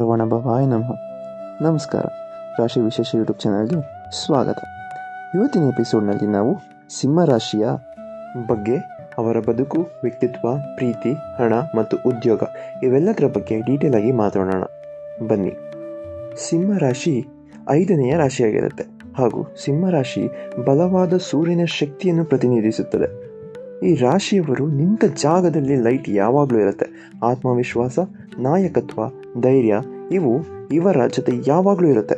ಭವಾಯ ನಮಃ. ನಮಸ್ಕಾರ. ರಾಶಿ ವಿಶೇಷ ಯೂಟ್ಯೂಬ್ ಚಾನಲ್ಗೆ ಸ್ವಾಗತ. ಇವತ್ತಿನ ಎಪಿಸೋಡ್ನಲ್ಲಿ ನಾವು ಸಿಂಹರಾಶಿಯ ಬಗ್ಗೆ, ಅವರ ಬದುಕು, ವ್ಯಕ್ತಿತ್ವ, ಪ್ರೀತಿ, ಹಣ ಮತ್ತು ಉದ್ಯೋಗ ಇವೆಲ್ಲದರ ಬಗ್ಗೆ ಡೀಟೇಲ್ ಆಗಿ ಮಾತಾಡೋಣ. ಬನ್ನಿ. ಸಿಂಹರಾಶಿ 5ನೇ ರಾಶಿಯಾಗಿರುತ್ತೆ ಹಾಗೂ ಸಿಂಹರಾಶಿ ಬಲವಾದ ಸೂರ್ಯನ ಶಕ್ತಿಯನ್ನು ಪ್ರತಿನಿಧಿಸುತ್ತದೆ. ಈ ರಾಶಿಯವರು ನಿಂತ ಜಾಗದಲ್ಲಿ ಲೈಟ್ ಯಾವಾಗಲೂ ಇರುತ್ತೆ. ಆತ್ಮವಿಶ್ವಾಸ, ನಾಯಕತ್ವ, ಧೈರ್ಯ ಇವು ಇವರ ಜೊತೆ ಯಾವಾಗಲೂ ಇರುತ್ತೆ.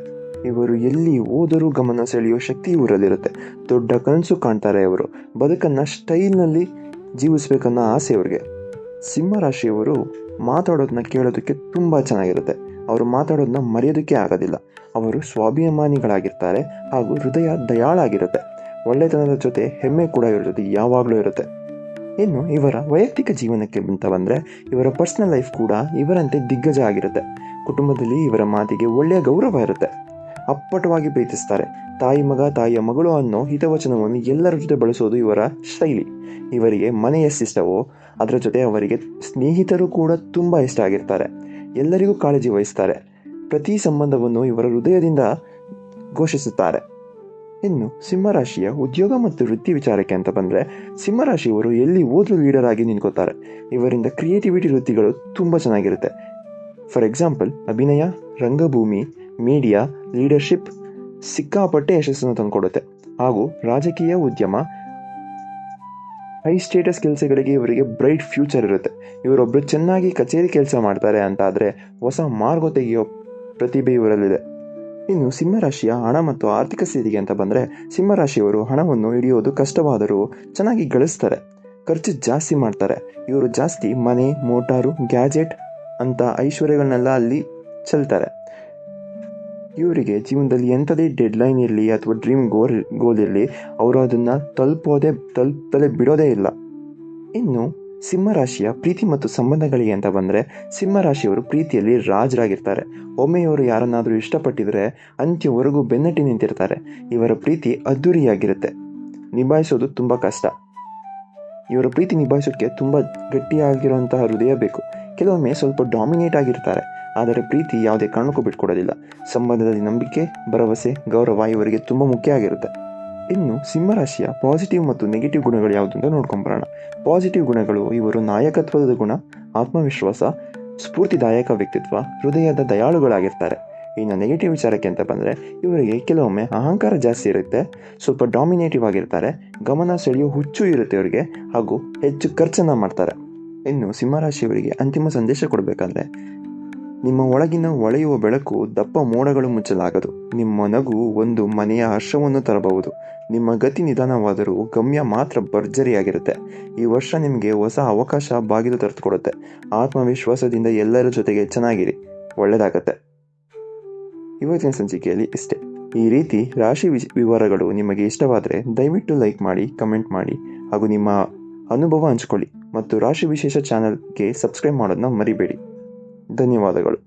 ಇವರು ಎಲ್ಲಿ ಹೋದರೂ ಗಮನ ಸೆಳೆಯೋ ಶಕ್ತಿ ಇವರಲ್ಲಿರುತ್ತೆ. ದೊಡ್ಡ ಕನಸು ಕಾಣ್ತಾರೆ. ಇವರು ಬದುಕನ್ನು ಸ್ಟೈಲ್ನಲ್ಲಿ ಜೀವಿಸ್ಬೇಕನ್ನೋ ಆಸೆ ಇವ್ರಿಗೆ. ಸಿಂಹರಾಶಿಯವರು ಮಾತಾಡೋದನ್ನ ಕೇಳೋದಕ್ಕೆ ತುಂಬ ಚೆನ್ನಾಗಿರುತ್ತೆ. ಅವರು ಮಾತಾಡೋದನ್ನ ಮರೆಯೋದಕ್ಕೆ ಆಗೋದಿಲ್ಲ. ಅವರು ಸ್ವಾಭಿಮಾನಿಗಳಾಗಿರ್ತಾರೆ ಹಾಗೂ ಹೃದಯ ದಯಾಳಾಗಿರುತ್ತೆ. ಒಳ್ಳೆತನದ ಜೊತೆ ಹೆಮ್ಮೆ ಕೂಡ ಇವರ ಜೊತೆ ಯಾವಾಗಲೂ ಇರುತ್ತೆ. ಇನ್ನು ಇವರ ವೈಯಕ್ತಿಕ ಜೀವನಕ್ಕೆ ಅಂತ ಬಂದರೆ, ಇವರ ಪರ್ಸನಲ್ ಲೈಫ್ ಕೂಡ ಇವರಂತೆ ದಿಗ್ಗಜ ಆಗಿರುತ್ತೆ. ಕುಟುಂಬದಲ್ಲಿ ಇವರ ಮಾತಿಗೆ ಒಳ್ಳೆಯ ಗೌರವ ಇರುತ್ತೆ. ಅಪ್ಪಟವಾಗಿ ಪ್ರೀತಿಸ್ತಾರೆ. ತಾಯಿ ಮಗ, ತಾಯಿಯ ಮಗಳು ಅನ್ನೋ ಹಿತವಚನವನ್ನು ಎಲ್ಲರ ಜೊತೆ ಬಳಸೋದು ಇವರ ಶೈಲಿ. ಇವರಿಗೆ ಮನೆ ಎಷ್ಟು ಇಷ್ಟವೋ ಅದರ ಜೊತೆ ಅವರಿಗೆ ಸ್ನೇಹಿತರು ಕೂಡ ತುಂಬ ಇಷ್ಟ ಆಗಿರ್ತಾರೆ. ಎಲ್ಲರಿಗೂ ಕಾಳಜಿ ವಹಿಸ್ತಾರೆ. ಪ್ರತಿ ಸಂಬಂಧವನ್ನು ಇವರ ಹೃದಯದಿಂದ ಘೋಷಿಸುತ್ತಾರೆ. ಇನ್ನು ಸಿಂಹರಾಶಿಯ ಉದ್ಯೋಗ ಮತ್ತು ವೃತ್ತಿ ವಿಚಾರಕ್ಕೆ ಅಂತ ಬಂದರೆ, ಸಿಂಹರಾಶಿಯವರು ಎಲ್ಲಿ ಹೋದ್ರೂ ಲೀಡರ್ ಆಗಿ ನಿಂತ್ಕೋತಾರೆ. ಇವರಿಂದ ಕ್ರಿಯೇಟಿವಿಟಿ ವೃತ್ತಿಗಳು ತುಂಬ ಚೆನ್ನಾಗಿರುತ್ತೆ. ಫಾರ್ ಎಕ್ಸಾಂಪಲ್, ಅಭಿನಯ, ರಂಗಭೂಮಿ, ಮೀಡಿಯಾ, ಲೀಡರ್ಶಿಪ್ ಸಿಕ್ಕಾಪಟ್ಟೆ ಯಶಸ್ಸನ್ನು ತಂದುಕೊಡುತ್ತೆ. ಹಾಗೂ ರಾಜಕೀಯ, ಉದ್ಯಮ, ಹೈ ಸ್ಟೇಟಸ್ ಕೆಲಸಗಳಿಗೆ ಇವರಿಗೆ ಬ್ರೈಟ್ ಫ್ಯೂಚರ್ ಇರುತ್ತೆ. ಇವರೊಬ್ಬರು ಚೆನ್ನಾಗಿ ಕಚೇರಿ ಕೆಲಸ ಮಾಡ್ತಾರೆ ಅಂತಾದರೆ ಹೊಸ ಮಾರ್ಗ ತೆಗೆಯೋ ಪ್ರತಿಭೆ ಇವರಲ್ಲಿದೆ. ಇನ್ನು ಸಿಂಹರಾಶಿಯ ಹಣ ಮತ್ತು ಆರ್ಥಿಕ ಸ್ಥಿತಿಗೆ ಅಂತ ಬಂದರೆ, ಸಿಂಹರಾಶಿಯವರು ಹಣವನ್ನು ಹಿಡಿಯೋದು ಕಷ್ಟವಾದರೂ ಚೆನ್ನಾಗಿ ಗಳಿಸ್ತಾರೆ. ಖರ್ಚು ಜಾಸ್ತಿ ಮಾಡ್ತಾರೆ. ಇವರು ಜಾಸ್ತಿ ಮನೆ, ಮೋಟಾರು, ಗ್ಯಾಜೆಟ್ ಅಂತ ಐಶ್ವರ್ಯಗಳನ್ನೆಲ್ಲ ಅಲ್ಲಿ ಚೆಲ್ತಾರೆ. ಇವರಿಗೆ ಜೀವನದಲ್ಲಿ ಎಂಥದೇ ಡೆಡ್ಲೈನ್ ಇರಲಿ ಅಥವಾ ಡ್ರೀಮ್ ಗೋಲ್ ಇರಲಿ, ಅವರು ಅದನ್ನು ತಲುಪಲೇ ಬಿಡೋದೇ ಇಲ್ಲ. ಇನ್ನು ಸಿಂಹರಾಶಿಯ ಪ್ರೀತಿ ಮತ್ತು ಸಂಬಂಧಗಳಿಗೆ ಅಂತ ಬಂದರೆ, ಸಿಂಹರಾಶಿಯವರು ಪ್ರೀತಿಯಲ್ಲಿ ರಾಜರಾಗಿರ್ತಾರೆ. ಒಮ್ಮೆ ಇವರು ಯಾರನ್ನಾದರೂ ಇಷ್ಟಪಟ್ಟಿದ್ರೆ ಅಂತ್ಯವರೆಗೂ ಬೆನ್ನಟ್ಟಿ ನಿಂತಿರ್ತಾರೆ. ಇವರ ಪ್ರೀತಿ ಅದ್ಧೂರಿಯಾಗಿರುತ್ತೆ. ನಿಭಾಯಿಸೋದು ತುಂಬ ಕಷ್ಟ. ಇವರ ಪ್ರೀತಿ ನಿಭಾಯಿಸೋಕ್ಕೆ ತುಂಬ ಗಟ್ಟಿಯಾಗಿರುವಂತಹ ಹೃದಯ ಬೇಕು. ಕೆಲವೊಮ್ಮೆ ಸ್ವಲ್ಪ ಡಾಮಿನೇಟ್ ಆಗಿರ್ತಾರೆ, ಆದರೆ ಪ್ರೀತಿ ಯಾವುದೇ ಕಾರಣಕ್ಕೂ ಬಿಟ್ಕೊಡೋದಿಲ್ಲ. ಸಂಬಂಧದಲ್ಲಿ ನಂಬಿಕೆ, ಭರವಸೆ, ಗೌರವ ಇವರಿಗೆ ತುಂಬ ಮುಖ್ಯ ಆಗಿರುತ್ತೆ. ಇನ್ನು ಸಿಂಹರಾಶಿಯ ಪಾಸಿಟಿವ್ ಮತ್ತು ನೆಗೆಟಿವ್ ಗುಣಗಳು ಯಾವುದು ಅಂತ ನೋಡ್ಕೊಂಬರೋಣ. ಪಾಸಿಟಿವ್ ಗುಣಗಳು: ಇವರು ನಾಯಕತ್ವದ ಗುಣ, ಆತ್ಮವಿಶ್ವಾಸ, ಸ್ಫೂರ್ತಿದಾಯಕ ವ್ಯಕ್ತಿತ್ವ, ಹೃದಯದ ದಯಾಳುಗಳಾಗಿರ್ತಾರೆ. ಇನ್ನು ನೆಗೆಟಿವ್ ವಿಚಾರಕ್ಕೆ ಅಂತ ಬಂದರೆ, ಇವರಿಗೆ ಕೆಲವೊಮ್ಮೆ ಅಹಂಕಾರ ಜಾಸ್ತಿ ಇರುತ್ತೆ, ಸ್ವಲ್ಪ ಡಾಮಿನೇಟಿವ್ ಆಗಿರ್ತಾರೆ, ಗಮನ ಸೆಳೆಯೋ ಹುಚ್ಚು ಇರುತ್ತೆ ಇವರಿಗೆ, ಹಾಗೂ ಹೆಚ್ಚು ಖರ್ಚನ್ನು ಮಾಡ್ತಾರೆ. ಇನ್ನು ಸಿಂಹರಾಶಿಯವರಿಗೆ ಅಂತಿಮ ಸಂದೇಶ ಕೊಡಬೇಕಂದ್ರೆ, ನಿಮ್ಮ ಒಳಗಿನ ಹೊಳೆಯುವ ಬೆಳಕು ದಪ್ಪ ಮೋಡಗಳು ಮುಚ್ಚಲಾಗದು. ನಿಮ್ಮ ನಗು ಒಂದು ಮನೆಯ ಹರ್ಷವನ್ನು ತರಬಹುದು. ನಿಮ್ಮ ಗತಿ ನಿಧಾನವಾದರೂ ಗಮ್ಯ ಮಾತ್ರ ಭರ್ಜರಿಯಾಗಿರುತ್ತೆ. ಈ ವರ್ಷ ನಿಮಗೆ ಹೊಸ ಅವಕಾಶ ಬಾಗಿಲು ತೆರೆದುಕೊಡುತ್ತೆ. ಆತ್ಮವಿಶ್ವಾಸದಿಂದ ಎಲ್ಲರ ಜೊತೆಗೆ ಚೆನ್ನಾಗಿರಿ, ಒಳ್ಳೆಯದಾಗತ್ತೆ. ಇವತ್ತಿನ ಸಂಚಿಕೆಯಲ್ಲಿ ಇಷ್ಟೇ. ಈ ರೀತಿ ರಾಶಿ ವಿವರಗಳು ನಿಮಗೆ ಇಷ್ಟವಾದರೆ ದಯವಿಟ್ಟು ಲೈಕ್ ಮಾಡಿ, ಕಮೆಂಟ್ ಮಾಡಿ ಹಾಗೂ ನಿಮ್ಮ ಅನುಭವ ಹಂಚಿಕೊಳ್ಳಿ. ಮತ್ತು ರಾಶಿ ವಿಶೇಷ ಚಾನಲ್ಗೆ ಸಬ್ಸ್ಕ್ರೈಬ್ ಮಾಡೋದನ್ನ ಮರಿಬೇಡಿ. ಧನ್ಯವಾದಗಳು.